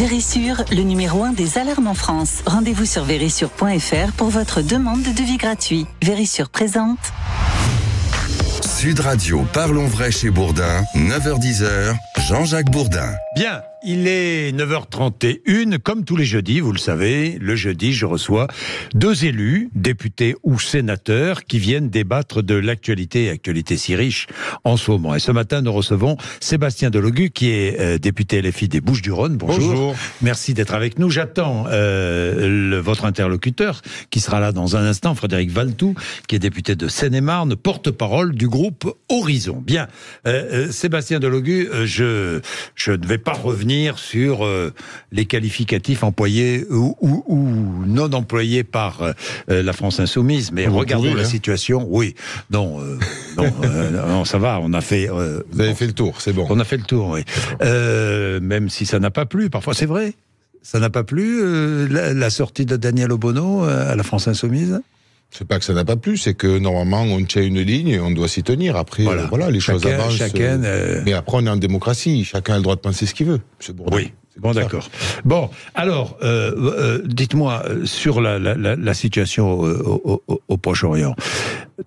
Vérissure, le numéro 1 des alarmes en France. Rendez-vous sur vérissure.fr pour votre demande de devis gratuit. Vérissure présente. Sud Radio, parlons vrai chez Bourdin, 9h-10h, Jean-Jacques Bourdin. Bien, il est 9h31, comme tous les jeudis, vous le savez, le jeudi, je reçois 2 élus, députés ou sénateurs, qui viennent débattre de l'actualité si riche en ce moment. Et ce matin, nous recevons Sébastien Delogu, qui est député LFI des Bouches-du-Rhône. Bonjour. Merci d'être avec nous. J'attends votre interlocuteur, qui sera là dans un instant, Frédéric Valletoux, qui est député de Seine-et-Marne, porte-parole du groupe Horizon. Bien, Sébastien Delogu, je ne vais pas revenir sur les qualificatifs employés ou non employés par la France Insoumise, mais regardons la situation. Oui, non, ça va, on a fait... Vous avez fait le tour, c'est bon. On a fait le tour, oui. Même si ça n'a pas plu, parfois c'est vrai. Ça n'a pas plu, la sortie de Daniel Obono à la France Insoumise ? C'est pas que ça n'a pas plu, c'est que normalement on tient une ligne et on doit s'y tenir. Après, voilà, les choses avancent. Mais après, on est en démocratie, chacun a le droit de penser ce qu'il veut. Oui. Bon, d'accord. Bon, alors, dites-moi, sur la situation au Proche-Orient,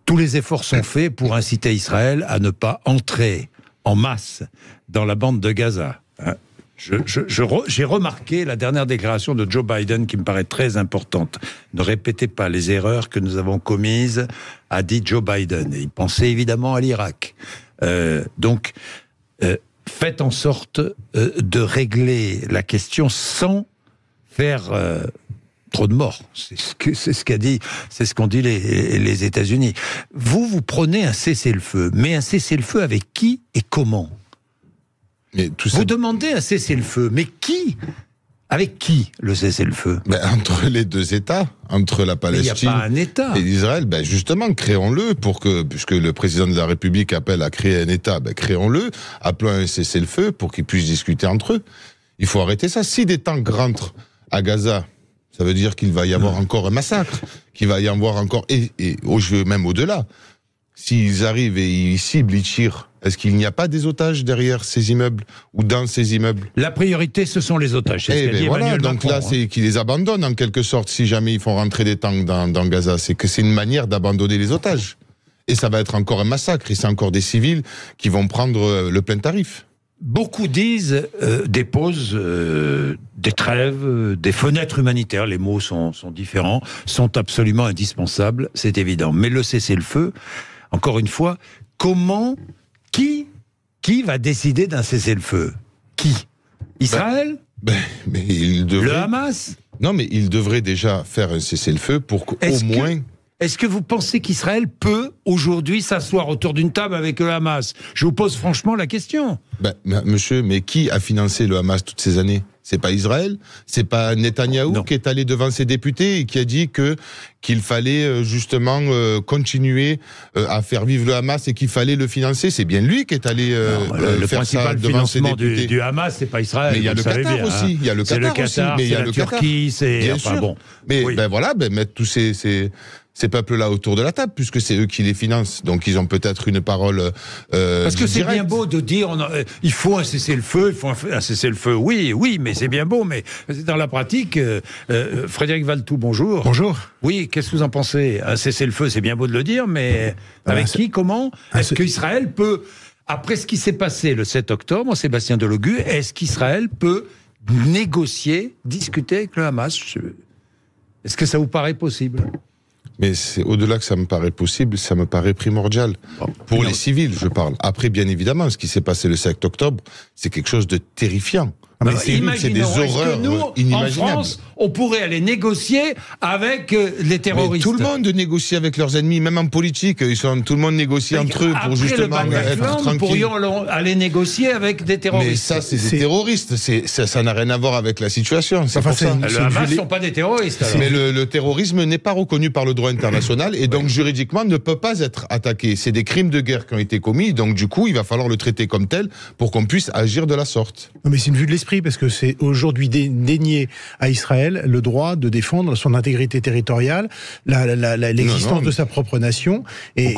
tous les efforts sont faits pour inciter Israël à ne pas entrer en masse dans la bande de Gaza. Hein. J'ai remarqué la dernière déclaration de Joe Biden qui me paraît très importante. Ne répétez pas les erreurs que nous avons commises, a dit Joe Biden. Et il pensait évidemment à l'Irak. Donc, faites en sorte de régler la question sans faire trop de morts. C'est ce qu'ont dit les États-Unis. Vous prenez un cessez-le-feu, mais un cessez-le-feu avec qui et comment ? Vous demandez un cessez-le-feu, mais qui ? Avec qui le cessez-le-feu ? Entre les deux États, entre la Palestine il n'y a pas un État. Et l'Israël. Justement, créons-le puisque le président de la République appelle à créer un État, créons-le, appelons un cessez-le-feu pour qu'ils puissent discuter entre eux. Il faut arrêter ça. Si des tanks rentrent à Gaza, ça veut dire qu'il va y avoir encore un massacre, qu'il va y avoir encore, et même au-delà. S'ils arrivent et ils ciblent, ils tirent, est-ce qu'il n'y a pas des otages derrière ces immeubles ou dans ces immeubles ? La priorité, ce sont les otages. C'est ce qu'a dit Emmanuel Macron. Donc là, c'est qu'ils les abandonnent en quelque sorte si jamais ils font rentrer des tanks dans Gaza. C'est une manière d'abandonner les otages. Et ça va être encore un massacre. Et c'est encore des civils qui vont prendre le plein tarif. Beaucoup disent des pauses, des trêves, des fenêtres humanitaires. Les mots sont différents, sont absolument indispensables, c'est évident. Mais le cessez-le-feu, encore une fois, qui va décider d'un cessez-le-feu ? Qui ? Israël ? Mais il devrait... Le Hamas ? Non, mais il devrait déjà faire un cessez-le-feu pour qu'au moins... Est-ce que vous pensez qu'Israël peut, aujourd'hui, s'asseoir autour d'une table avec le Hamas ? Je vous pose franchement la question. Monsieur, mais qui a financé le Hamas toutes ces années ? C'est pas Israël ? C'est pas Netanyahou qui est allé devant ses députés et qui a dit qu'il fallait justement continuer à faire vivre le Hamas et qu'il fallait le financer ? C'est bien lui qui est allé le faire ça devant ses députés. financement du Hamas, c'est pas Israël. Mais il y a le Qatar aussi. Il y a le Qatar aussi. Mais il y a la Turquie, c'est... Bien enfin sûr. bon. Mais mettre tous ces peuples-là autour de la table, puisque c'est eux qui les financent. Donc ils ont peut-être une parole parce que c'est directe. bien beau de dire il faut un cessez-le-feu, il faut un cessez-le-feu. Oui, mais c'est bien beau, mais dans la pratique, Frédéric Valletoux, bonjour. Bonjour. Oui, qu'est-ce que vous en pensez ? Un cessez-le-feu, c'est bien beau de le dire, mais avec qui, comment ? Est-ce qu'Israël peut, après ce qui s'est passé le 7 octobre, Sébastien Delogu, est-ce qu'Israël peut négocier, discuter avec le Hamas ? Est-ce que ça vous paraît possible ? Mais c'est au-delà que ça me paraît possible, ça me paraît primordial. Pour les civils, je parle. Après, bien évidemment, ce qui s'est passé le 7 octobre, c'est quelque chose de terrifiant. C'est des horreurs inimaginables. En France, on pourrait aller négocier avec les terroristes. Mais tout le monde négocie avec leurs ennemis, même en politique. Tout le monde négocie entre eux pour justement être tranquille. Nous pourrions aller négocier avec des terroristes. Mais ça, c'est des terroristes. Ça n'a rien à voir avec la situation. Le Hamas ne sont pas des terroristes. Alors. Mais le terrorisme n'est pas reconnu par le droit international et donc juridiquement ne peut pas être attaqué. C'est des crimes de guerre qui ont été commis. Donc du coup, il va falloir le traiter comme tel pour qu'on puisse agir de la sorte. Non, mais c'est une vue de l'esprit parce que c'est aujourd'hui dénier à Israël le droit de défendre son intégrité territoriale, l'existence de sa propre nation, mais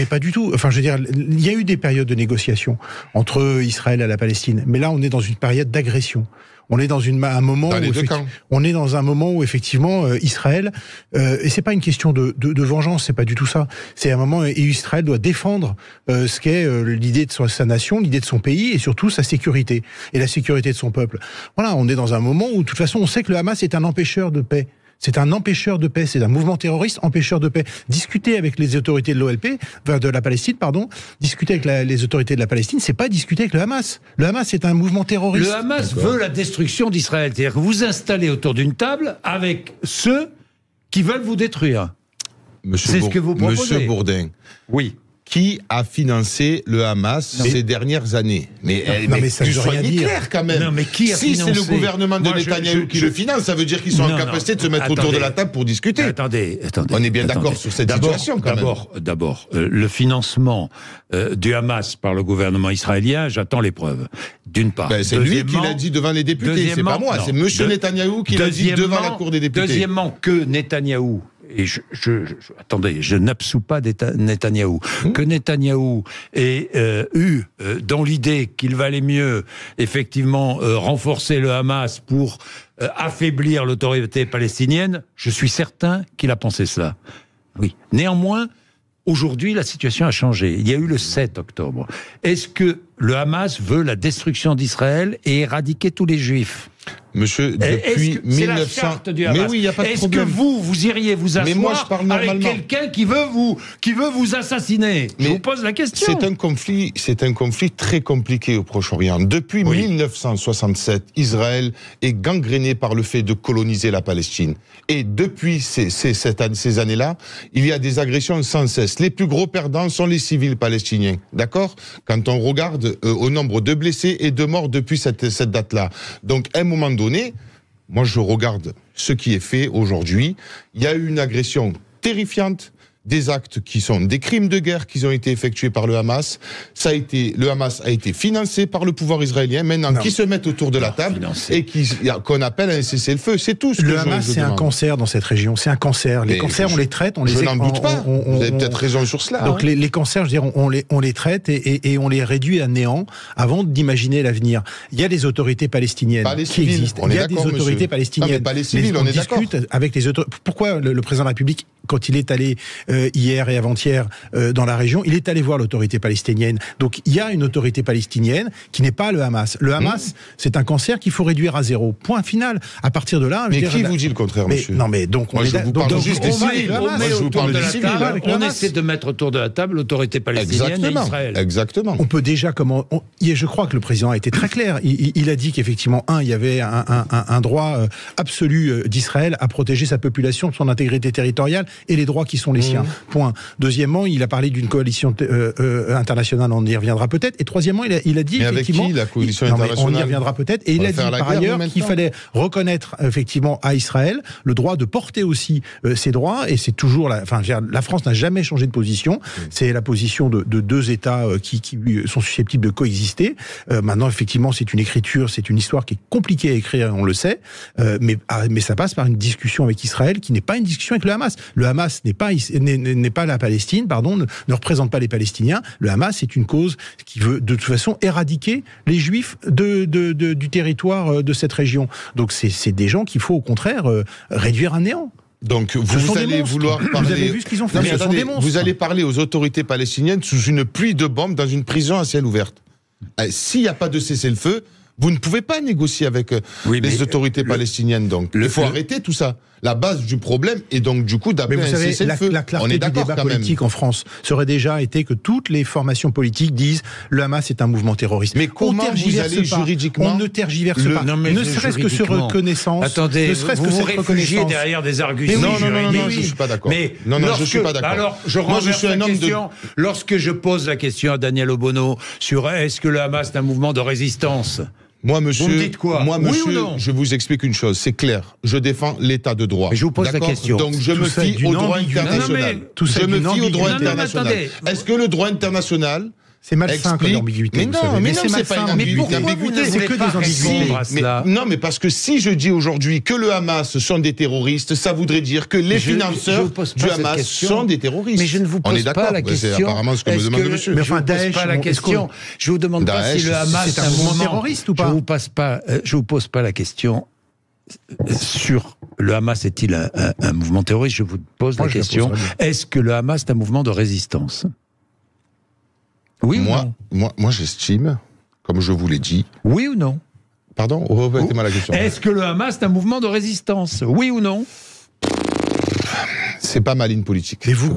pas du tout. Enfin, je veux dire, il y a eu des périodes de négociation entre Israël et la Palestine, mais là, on est dans une période d'agression. On est dans un moment dans les où deux camps. on est dans un moment où effectivement Israël et c'est pas une question de vengeance, c'est pas du tout ça. C'est un moment où Israël doit défendre ce qu'est l'idée de sa nation, l'idée de son pays et surtout sa sécurité et la sécurité de son peuple. Voilà, on est dans un moment où de toute façon on sait que le Hamas est un empêcheur de paix. C'est un empêcheur de paix, c'est un mouvement terroriste empêcheur de paix. Discuter avec les autorités de l'OLP, de la Palestine, pardon, discuter avec les autorités de la Palestine, c'est pas discuter avec le Hamas. Le Hamas, c'est un mouvement terroriste. Le Hamas veut la destruction d'Israël. C'est-à-dire que vous installez autour d'une table avec ceux qui veulent vous détruire. C'est ce que vous proposez. Monsieur Bourdin. Oui. Qui a financé le Hamas ces dernières années? Mais ça tu veut sois rien dire. clair quand même. Non, mais qui a si financé? c'est le gouvernement de Netanyahou qui le finance, ça veut dire qu'ils sont en capacité de se mettre autour de la table pour discuter. Attendez. On est bien d'accord sur cette situation quand même. D'abord, le financement du Hamas par le gouvernement israélien, j'attends les preuves. D'une part. C'est lui qui l'a dit devant les députés, c'est pas moi, c'est monsieur Netanyahou qui l'a dit devant la Cour des députés. Deuxièmement, que Netanyahou, et attendez, je n'absous pas Netanyahou, que Netanyahou ait eu dans l'idée qu'il valait mieux effectivement renforcer le Hamas pour affaiblir l'autorité palestinienne, je suis certain qu'il a pensé cela. Oui. Néanmoins, aujourd'hui, la situation a changé. Il y a eu le 7 octobre. Est-ce que le Hamas veut la destruction d'Israël et éradiquer tous les Juifs ? Monsieur, depuis 1900... C'est la charte du Hamas. Mais oui, il n'y a pas de problème. Est-ce que vous iriez vous asseoir avec quelqu'un qui veut vous assassiner? Je vous pose la question. C'est un conflit très compliqué au Proche-Orient. Depuis 1967, Israël est gangréné par le fait de coloniser la Palestine. Et depuis ces années-là, il y a des agressions sans cesse. Les plus gros perdants sont les civils palestiniens. D'accord? Quand on regarde au nombre de blessés et de morts depuis cette date-là. Donc, à un moment donné, moi je regarde ce qui est fait aujourd'hui. Il y a eu une agression terrifiante, des actes qui sont des crimes de guerre qui ont été effectués par le Hamas. Le Hamas a été financé par le pouvoir israélien. Maintenant, qui se mettent autour de la table et qu'on appelle un cessez-le-feu. C'est tout ce que le Hamas, c'est un cancer dans cette région. C'est un cancer. Les cancers, on les traite. Je n'en doute pas. Vous avez peut-être raison sur cela. Donc les cancers, je veux dire, on les traite et on les réduit à néant avant d'imaginer l'avenir. Il y a des autorités palestiniennes qui existent. Il y a des autorités palestiniennes. Non, pas les civils, on discute avec les autorités. Pourquoi le président de la République, quand il est allé hier et avant-hier dans la région, il est allé voir l'autorité palestinienne. Donc il y a une autorité palestinienne qui n'est pas le Hamas. Le Hamas, c'est un cancer qu'il faut réduire à zéro. Point final. À partir de là... Mais qui vous dit le contraire, monsieur? Non, mais donc... Moi, je vous parle juste des civils. On essaie de mettre autour de la table l'autorité palestinienne et Israël. Exactement. On peut déjà... Je crois que le président a été très clair. Il a dit qu'effectivement, il y avait un droit absolu d'Israël à protéger sa population, de son intégrité territoriale et les droits qui sont les siens. Point. Deuxièmement, il a parlé d'une coalition internationale, on y reviendra peut-être. Et troisièmement, il a dit mais effectivement... avec qui, la coalition internationale? On y reviendra peut-être. Et il a dit par ailleurs qu'il fallait reconnaître effectivement à Israël le droit de porter aussi ses droits. Et c'est toujours... la France n'a jamais changé de position. C'est la position de deux États qui sont susceptibles de coexister. Maintenant, effectivement, c'est une écriture, c'est une histoire qui est compliquée à écrire, on le sait. Mais ça passe par une discussion avec Israël qui n'est pas une discussion avec le Hamas. Le Hamas n'est pas la Palestine, ne représente pas les Palestiniens. Le Hamas, c'est une cause qui veut de toute façon éradiquer les Juifs du territoire de cette région. Donc c'est des gens qu'il faut au contraire réduire à néant. Donc vous allez vouloir parler... Vous avez vu ce qu'ils ont fait? Ce sont des monstres. Vous allez parler aux autorités palestiniennes sous une pluie de bombes dans une prison à ciel ouvert. S'il n'y a pas de cessez-le-feu, vous ne pouvez pas négocier avec les autorités palestiniennes. Donc il faut arrêter tout ça. La base du problème est donc du coup d'appeler un cessez-le-feu. La clarté du débat politique en France serait déjà été que toutes les formations politiques disent le Hamas est un mouvement terroriste. Mais comment vous allez juridiquement... On ne tergiverse pas. Ne serait-ce que sur reconnaissance. Attendez, vous vous réfugiez derrière des arguments juridiques. Non, je ne suis pas d'accord. Non, je ne suis pas d'accord. Alors, je suis un homme de... Lorsque je pose la question à Daniel Obono sur est-ce que le Hamas est un mouvement de résistance... Moi, monsieur, vous me dites quoi? Je vous explique une chose, c'est clair. Je défends l'état de droit. Mais je vous pose la question. Donc je me fie au droit international. Je me fie au droit international. Est-ce que le droit international C'est malsain comme ambiguïté. Mais non, c'est pas une ambiguïté. C'est que des ambiguïtés. Non, mais parce que si je dis aujourd'hui que le Hamas sont des terroristes, ça voudrait dire que les financeurs du Hamas sont des terroristes. Mais je ne vous pose pas la question. C'est apparemment ce que me demande le monsieur. Mais enfin, Daesh, pas la question. Je vous demande pas si le Hamas c'est un mouvement terroriste ou pas. Je vous pose pas la question sur le Hamas est-il un mouvement terroriste. Je vous pose la question. Est-ce que le Hamas est un mouvement de résistance? Oui ou non? Moi, j'estime, comme je vous l'ai dit. Oui ou non? Pardon, répétez-moi la question. Est-ce que le Hamas est un mouvement de résistance? Oui ou non? C'est pas ma ligne politique. Et vous,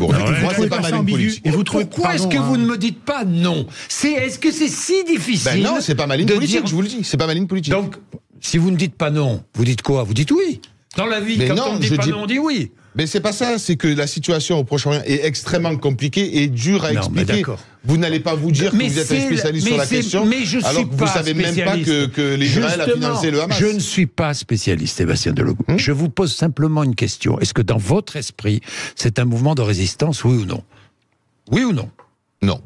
c'est pas ma ligne politique. Et vous trouvez, pourquoi est-ce que vous ne me dites pas non? Est-ce que c'est si difficile? Non, c'est pas ma ligne politique, je vous le dis. C'est pas ma ligne politique. Donc, si vous ne dites pas non, vous dites quoi? Vous dites oui. Dans la vie, quand on ne dit pas non, on dit oui. Mais c'est pas ça, c'est que la situation au Proche-Orient est extrêmement compliquée et dure à expliquer. Vous n'allez pas vous dire que vous êtes un spécialiste sur la question, alors que vous ne savez même pas que l'Israël a financé le Hamas. Je ne suis pas spécialiste, Sébastien Delogu. Je vous pose simplement une question. Est-ce que dans votre esprit, c'est un mouvement de résistance, oui ou non? Oui ou non? Non.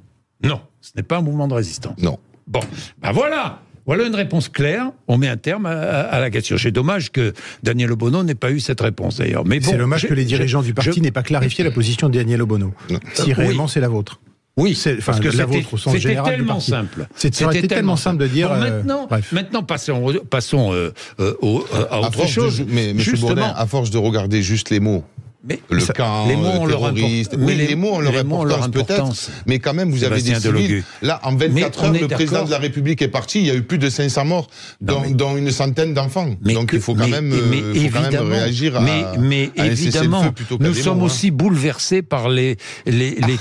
Non, ce n'est pas un mouvement de résistance. Non. Bon, ben voilà. Voilà une réponse claire. On met un terme à la question. C'est dommage que Daniel Obono n'ait pas eu cette réponse d'ailleurs. Mais bon, c'est dommage que les dirigeants du parti n'aient pas clarifié la position de Daniel Obono. Si réellement c'est la vôtre. Oui, parce que la vôtre au sens général du parti. C'était tellement simple de dire. Bon, maintenant, passons à autre chose. Mais M. Bourdin, à force de regarder juste les mots. Mais le camp, les mots ont terroriste. Les mots ont leur importance peut-être, mais quand même vous avez des civils. Là, en 24 heures, le président de la République est parti, il y a eu plus de 500 morts, dont une centaine d'enfants. Donc il faut quand même réagir à un cessez-le-feu plutôt qu'à des mots. Nous sommes aussi bouleversés par les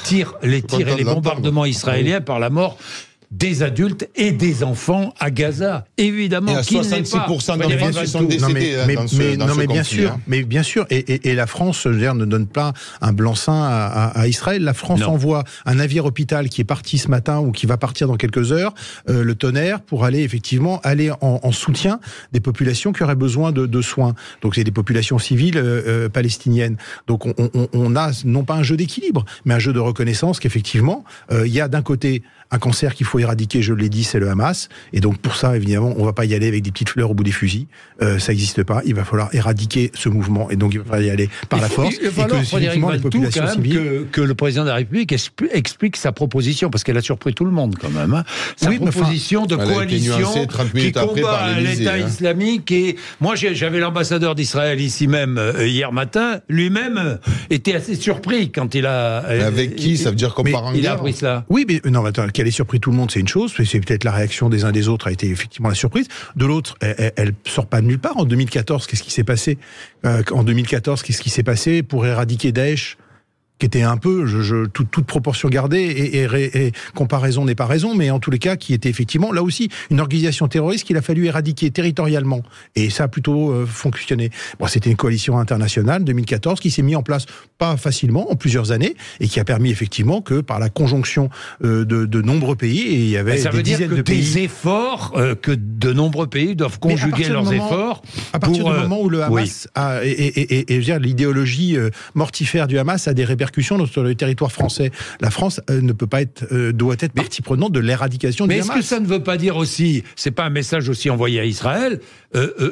tirs et les bombardements israéliens, par la mort des adultes et des enfants à Gaza, évidemment. Et à 66% d'enfants qui sont décédés dans ce conflit. Mais bien sûr, et la France, je veux dire, ne donne pas un blanc-seing à Israël. La France envoie un navire hôpital qui est parti ce matin ou qui va partir dans quelques heures, le Tonnerre, pour aller effectivement en soutien des populations qui auraient besoin de soins. Donc c'est des populations civiles palestiniennes. Donc on a non pas un jeu d'équilibre, mais un jeu de reconnaissance qu'effectivement, il y a d'un côté un cancer qu'il faut éradiquer, je l'ai dit, c'est le Hamas. Et donc pour ça, évidemment, on ne va pas y aller avec des petites fleurs au bout des fusils. Ça n'existe pas. Il va falloir éradiquer ce mouvement. Et donc il va falloir y aller par la force. Il va falloir, Frédéric Valletoux, que le président de la République explique sa proposition, parce qu'elle a surpris tout le monde quand même. Hein. Sa proposition de coalition qui combat l'État islamique. Et moi, j'avais l'ambassadeur d'Israël ici même hier matin. Lui-même était assez surpris quand il a... Avec qui? Ça veut dire qu'on part en guerre? Il a appris cela. Oui, mais non, attends, qu'elle ait surpris tout le monde, c'est une chose. C'est peut-être la réaction des uns des autres a été effectivement la surprise. De l'autre, elle sort pas de nulle part. En 2014, qu'est-ce qui s'est passé? En 2014, qu'est-ce qui s'est passé pour éradiquer Daesh, qui était un peu, toute proportion gardée, et comparaison n'est pas raison, mais en tous les cas, qui était effectivement, là aussi, une organisation terroriste qu'il a fallu éradiquer territorialement. Et ça a plutôt fonctionné. Bon, c'était une coalition internationale, 2014, qui s'est mise en place pas facilement, en plusieurs années, et qui a permis effectivement que, par la conjonction de nombreux pays, et il y avait des dizaines de pays... des efforts que de nombreux pays doivent conjuguer leurs efforts. À partir du moment où le Hamas et je veux dire, l'idéologie mortifère du Hamas a des répercussions sur le territoire français. La France ne peut pas doit être partie prenante de l'éradication du Hamas. Mais est-ce que ça ne veut pas dire aussi, c'est pas un message aussi envoyé à Israël,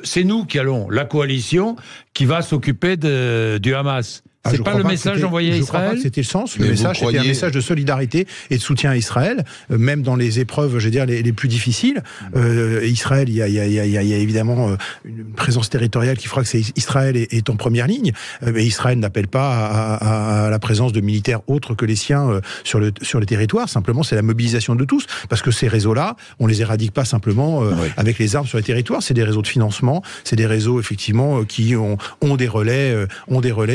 c'est nous qui allons, la coalition, qui va s'occuper du Hamas? C'est pas le message envoyé à Israël? Je crois pas que c'était le sens. Le message, c'était un message de solidarité et de soutien à Israël, même dans les épreuves, je veux dire, les plus difficiles. Israël, il y a évidemment une présence territoriale qui fera que Israël est en première ligne. Mais Israël n'appelle pas à la présence de militaires autres que les siens sur le territoire. Simplement, c'est la mobilisation de tous. Parce que ces réseaux-là, on les éradique pas simplement avec les armes sur les territoires. C'est des réseaux de financement. C'est des réseaux, effectivement, qui ont des relais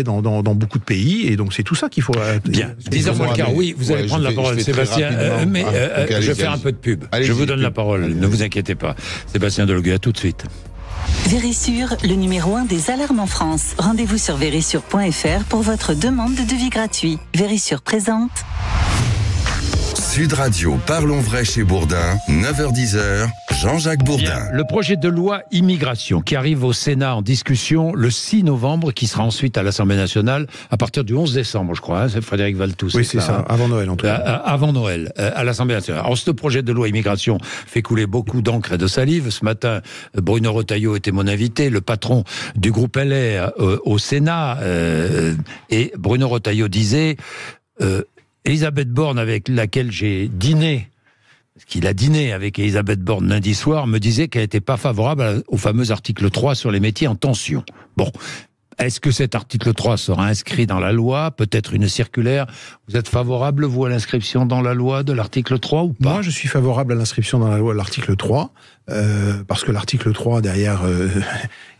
dans beaucoup de pays, et donc c'est tout ça qu'il faut... Bien, 10h15, oui, vous allez prendre la parole, Sébastien, mais je vais faire un peu de pub. Je vous donne la parole, ne vous inquiétez pas. Sébastien Delogu, à tout de suite. Vérissure, le numéro 1 des alarmes en France. Rendez-vous sur vérissure.fr pour votre demande de devis gratuit. Vérissure présente. Sud Radio, parlons vrai chez Bourdin, 9h-10h, Jean-Jacques Bourdin. Bien, le projet de loi immigration qui arrive au Sénat en discussion le 6 novembre, qui sera ensuite à l'Assemblée nationale à partir du 11 décembre, je crois. C'est Frédéric Valletoux. Oui, c'est ça, avant Noël en tout cas. Avant Noël, à l'Assemblée nationale. Alors, ce projet de loi immigration fait couler beaucoup d'encre et de salive. Ce matin, Bruno Retailleau était mon invité, le patron du groupe LR au Sénat. Et Bruno Retailleau disait Elisabeth Borne, avec laquelle j'ai dîné, qu'il a dîné avec Elisabeth Borne lundi soir, me disait qu'elle n'était pas favorable au fameux article 3 sur les métiers en tension. Bon, est-ce que cet article 3 sera inscrit dans la loi? Peut-être une circulaire? Vous êtes favorable, vous, à l'inscription dans la loi de l'article 3 ou pas? Moi, je suis favorable à l'inscription dans la loi de l'article 3, parce que l'article 3, derrière,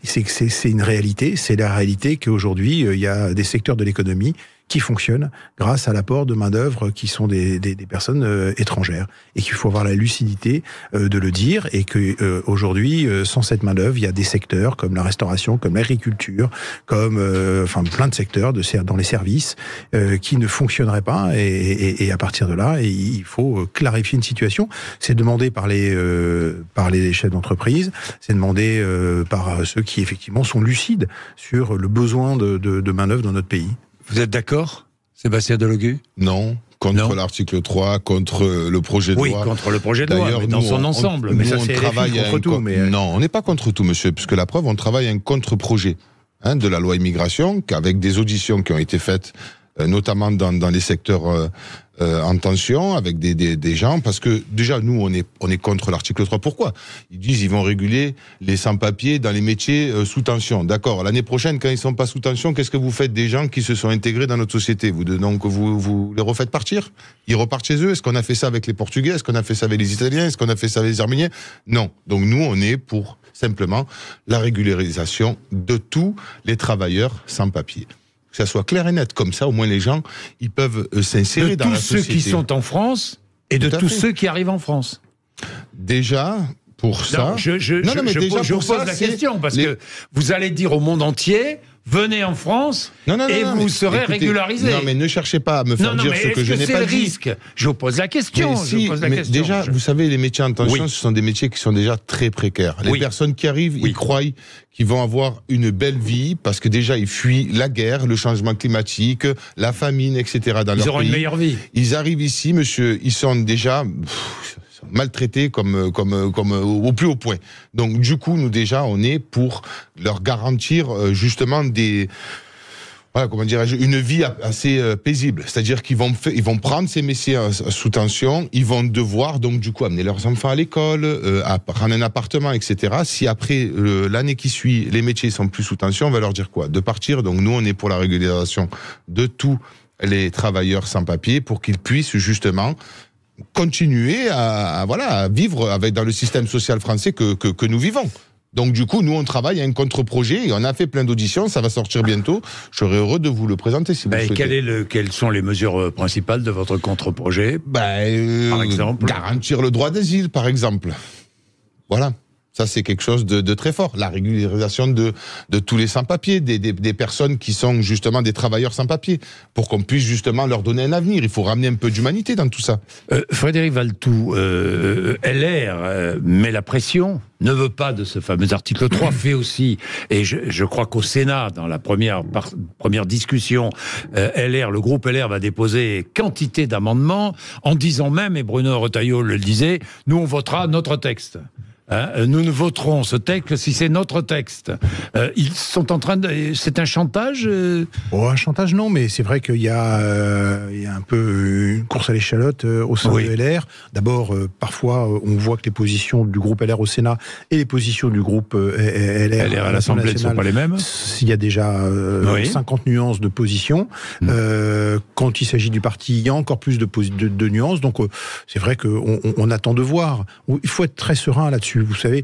c'est une réalité. C'est la réalité qu'aujourd'hui, il y a des secteurs de l'économie qui fonctionnent grâce à l'apport de main-d'œuvre qui sont des personnes étrangères, et qu'il faut avoir la lucidité de le dire, et que aujourd'hui, sans cette main-d'œuvre, il y a des secteurs comme la restauration, comme l'agriculture, comme plein de secteurs dans les services qui ne fonctionneraient pas, et à partir de là, il faut clarifier une situation. C'est demandé par les chefs d'entreprise, c'est demandé par ceux qui effectivement sont lucides sur le besoin de main-d'œuvre dans notre pays. Vous êtes d'accord, Sébastien Delogu? Non. Contre l'article 3, contre le projet de loi. Oui, contre le projet de loi, mais dans son ensemble. Mais ça, c'est contre tout. Non, on n'est pas contre tout, monsieur, puisque la preuve, on travaille à un contre-projet de la loi immigration, avec des auditions qui ont été faites, notamment dans les secteurs en tension, avec des gens, parce que déjà, nous, on est contre l'article 3. Pourquoi? Ils disent ils vont réguler les sans-papiers dans les métiers sous tension. D'accord, l'année prochaine, quand ils ne sont pas sous tension, qu'est-ce que vous faites des gens qui se sont intégrés dans notre société? Donc, vous les refaites partir? Ils repartent chez eux? Est-ce qu'on a fait ça avec les Portugais? Est-ce qu'on a fait ça avec les Italiens? Est-ce qu'on a fait ça avec les Arméniens? Non. Donc, nous, on est pour, simplement, la régularisation de tous les travailleurs sans papier. Que ça soit clair et net, comme ça au moins les gens ils peuvent s'insérer dans la société. De tous ceux qui sont en France et de tous ceux qui arrivent en France. Déjà, pour ça... Je pose la question, parce que vous allez dire au monde entier... Venez en France et vous serez régularisé. Non, mais ne cherchez pas à me faire dire ce que je n'ai pas dit. C'est le risque. Je vous pose la question. Déjà, vous savez, les métiers en tension, ce sont des métiers qui sont déjà très précaires. Les personnes qui arrivent, ils croient qu'ils vont avoir une belle vie, parce que déjà, ils fuient la guerre, le changement climatique, la famine, etc. dans leur pays. Ils auront une meilleure vie. Ils arrivent ici, monsieur, ils sont déjà... maltraités comme au plus haut point. Donc du coup, nous déjà, on est pour leur garantir justement une vie assez paisible. C'est-à-dire qu'ils vont prendre ces métiers sous tension, ils vont devoir donc du coup amener leurs enfants à l'école, prendre un appartement, etc. Si après l'année qui suit, les métiers sont plus sous tension, on va leur dire quoi? De partir. Donc nous, on est pour la régularisation de tous les travailleurs sans papier, pour qu'ils puissent justement continuer à vivre dans le système social français que nous vivons. Donc du coup, nous, on travaille à un contre-projet, et on a fait plein d'auditions, ça va sortir bientôt. Je serais heureux de vous le présenter si vous le souhaitez. Quelles sont les mesures principales de votre contre-projet? Par exemple, garantir le droit d'asile, par exemple. Voilà. Ça, c'est quelque chose de très fort. La régularisation de tous les sans-papiers, des personnes qui sont justement des travailleurs sans-papiers, pour qu'on puisse justement leur donner un avenir. Il faut ramener un peu d'humanité dans tout ça. Frédéric Valletoux, LR met la pression, ne veut pas de ce fameux article 3, fait aussi, et je crois qu'au Sénat, dans la première discussion, le groupe LR va déposer quantité d'amendements, en disant même, et Bruno Retailleau le disait, nous on votera notre texte. Nous ne voterons ce texte si c'est notre texte. Ils sont en train de... C'est un chantage un chantage non, mais c'est vrai qu'il y a un peu une course à l'échalote au sein de LR. D'abord, parfois, on voit que les positions du groupe LR au Sénat et les positions du groupe LR à l'Assemblée ne sont pas les mêmes. Il y a déjà 50 nuances de position. Quand il s'agit du parti, il y a encore plus de nuances. Donc, c'est vrai qu'on attend de voir. Il faut être très serein là-dessus. Vous savez,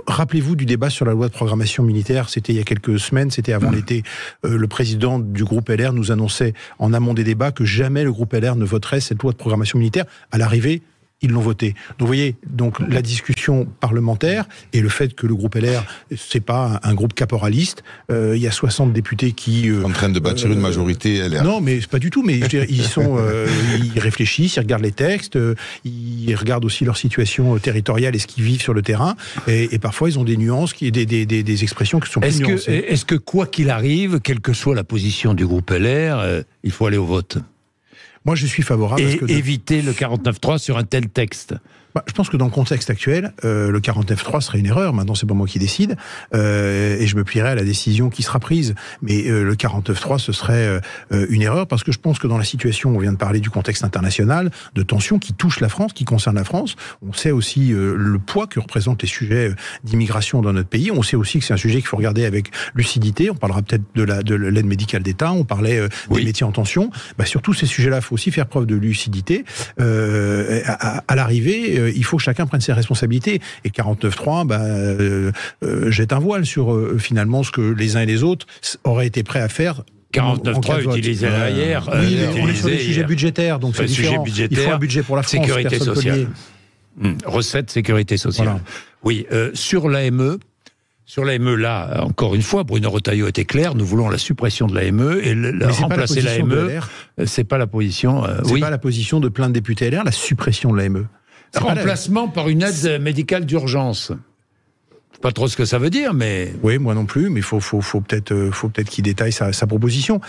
rappelez-vous du débat sur la loi de programmation militaire, c'était il y a quelques semaines, c'était avant l'été. Le président du groupe LR nous annonçait en amont des débats que jamais le groupe LR ne voterait cette loi de programmation militaire. À l'arrivée, ils l'ont voté. Donc vous voyez, donc la discussion parlementaire et le fait que le groupe LR, c'est pas un groupe caporaliste. Il y a 60 députés qui en train de bâtir une majorité LR. Non, mais pas du tout. Mais je veux dire, ils réfléchissent, ils regardent les textes, ils regardent aussi leur situation territoriale et ce qu'ils vivent sur le terrain. Et parfois, ils ont des nuances, des expressions qui sont plus nuancées. Est-ce que quoi qu'il arrive, quelle que soit la position du groupe LR, il faut aller au vote? Moi, je suis favorable. Et éviter le 49.3 sur un tel texte. Je pense que dans le contexte actuel, le 49.3 serait une erreur. Maintenant, c'est pas moi qui décide, et je me plierai à la décision qui sera prise. Mais le 49.3, ce serait une erreur, parce que je pense que dans la situation, on vient de parler du contexte international, de tensions qui touchent la France, qui concernent la France. On sait aussi le poids que représentent les sujets d'immigration dans notre pays. On sait aussi que c'est un sujet qu'il faut regarder avec lucidité. On parlera peut-être de l'aide médicale d'État. On parlait des métiers en tension. Sur tous ces sujets-là, il faut aussi faire preuve de lucidité. À l'arrivée, il faut que chacun prenne ses responsabilités. Et 49.3 jette un voile sur finalement ce que les uns et les autres auraient été prêts à faire. 49.3 utilisé hier. Oui, on est sur les sujets budgétaires, donc c'est différent. Il faut un budget pour la France. Sécurité sociale. Recettes, sécurité sociale. Voilà. Oui, sur l'AME. Sur l'AME, là, encore une fois, Bruno Retailleau était clair, nous voulons la suppression de l'AME et remplacer l'AME. C'est pas la position. C'est pas la position de plein de députés LR, la suppression de l'AME. Remplacement par une aide médicale d'urgence. Je sais pas trop ce que ça veut dire, mais... Oui, moi non plus, mais faut peut-être qu'il détaille sa proposition.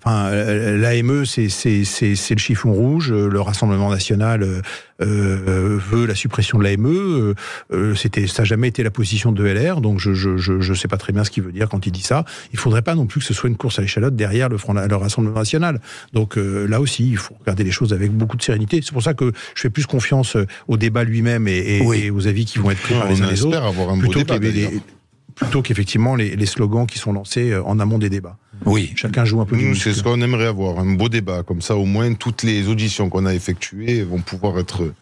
Enfin, l'AME, c'est le chiffon rouge. Le Rassemblement national veut la suppression de l'AME. Ça n'a jamais été la position de LR, donc je sais pas très bien ce qu'il veut dire quand il dit ça. Il faudrait pas non plus que ce soit une course à l'échalote derrière le Rassemblement national. Donc là aussi, il faut regarder les choses avec beaucoup de sérénité. C'est pour ça que je fais plus confiance au débat lui-même et aux avis qui vont être pris par les uns les autres. Avoir un beau débat, plutôt qu'effectivement les slogans qui sont lancés en amont des débats. Oui. Chacun joue un peu du muscle. C'est ce qu'on aimerait avoir, un beau débat. Comme ça, au moins, toutes les auditions qu'on a effectuées vont pouvoir être mis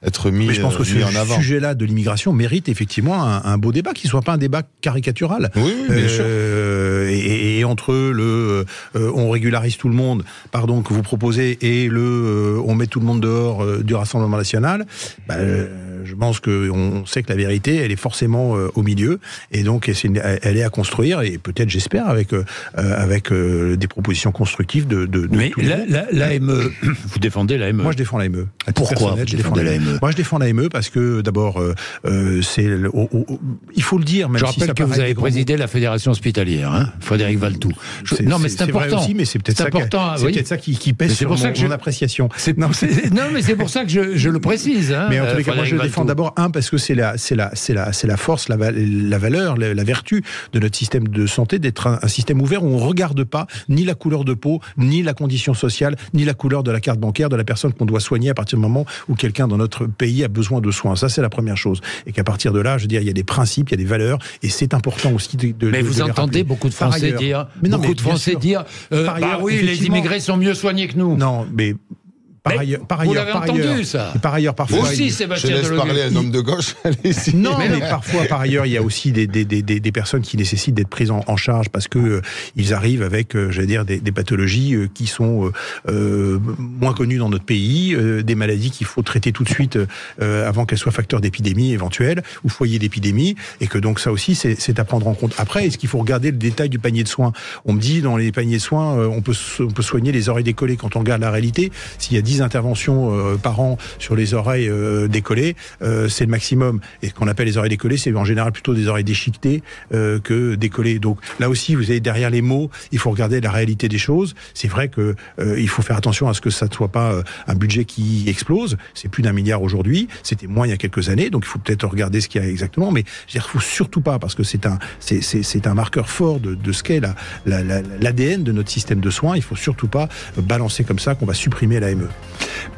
en avant. Mais je pense que ce sujet-là de l'immigration mérite effectivement un beau débat, qui ne soit pas un débat caricatural. Oui, bien sûr. Et entre on régularise tout le monde, pardon, que vous proposez, et on met tout le monde dehors du Rassemblement national, je pense qu'on sait que la vérité, elle est forcément au milieu, et donc elle est à construire, et peut-être, j'espère, avec des propositions constructives de mais l'AME, vous défendez l'AME? Moi, je défends l'AME. Pourquoi vous défendez l'AME? Moi, je défends l'AME parce que, d'abord, il faut le dire, même je rappelle que vous avez présidé la Fédération hospitalière, hein, Frédéric Valtou. Non, mais c'est important. Vrai aussi, mais c'est peut-être ça qui pèse sur mon appréciation. Non, mais c'est pour ça que je le précise. Hein, mais en tous les cas, moi, je le défends d'abord, parce que c'est la force, la valeur, la vertu de notre système de santé, d'être un système ouvert où on ne regarde pas ni la couleur de peau, ni la condition sociale, ni la couleur de la carte bancaire de la personne qu'on doit soigner à partir du moment où quelqu'un dans notre pays a besoin de soins. Ça, c'est la première chose. Et qu'à partir de là, je veux dire, il y a des principes, il y a des valeurs, et c'est important aussi mais vous entendez beaucoup de Français dire, les immigrés sont mieux soignés que nous. Non, mais vous l'avez entendu, ça. Par ailleurs, parfois. Aussi, Sébastien Delogu. Je laisse parler un homme de gauche. Non, mais parfois, par ailleurs, il y a aussi des personnes qui nécessitent d'être prises en charge parce que ils arrivent avec, des pathologies qui sont moins connues dans notre pays, des maladies qu'il faut traiter tout de suite avant qu'elles soient facteurs d'épidémie éventuelle ou foyer d'épidémie, et que donc ça aussi, c'est à prendre en compte. Après, est-ce qu'il faut regarder le détail du panier de soins? On me dit, dans les paniers de soins, on peut soigner les oreilles décollées. Quand on regarde la réalité, s'il y a 10 interventions par an sur les oreilles décollées, c'est le maximum. Et ce qu'on appelle les oreilles décollées, c'est en général plutôt des oreilles déchiquetées que décollées. Donc là aussi, vous avez derrière les mots, il faut regarder la réalité des choses. C'est vrai que il faut faire attention à ce que ça ne soit pas un budget qui explose. C'est plus d'1 milliard aujourd'hui. C'était moins il y a quelques années. Donc il faut peut-être regarder ce qu'il y a exactement. Mais il ne faut surtout pas, parce que c'est un marqueur fort de ce qu'est l'ADN de notre système de soins. Il ne faut surtout pas balancer comme ça qu'on va supprimer l'AME.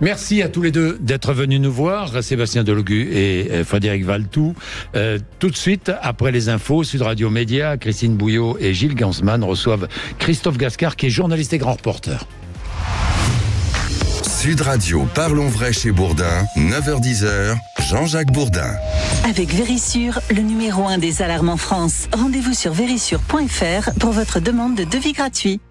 Merci à tous les deux d'être venus nous voir, Sébastien Delogu et Frédéric Valtou. Tout de suite, après les infos, Sud Radio Média, Christine Bouillot et Gilles Gansman reçoivent Christophe Gascard, qui est journaliste et grand reporter. Sud Radio, parlons vrai chez Bourdin, 9h-10h, Jean-Jacques Bourdin. Avec Vérissure, le numéro 1 des alarmes en France. Rendez-vous sur vérissure.fr pour votre demande de devis gratuit.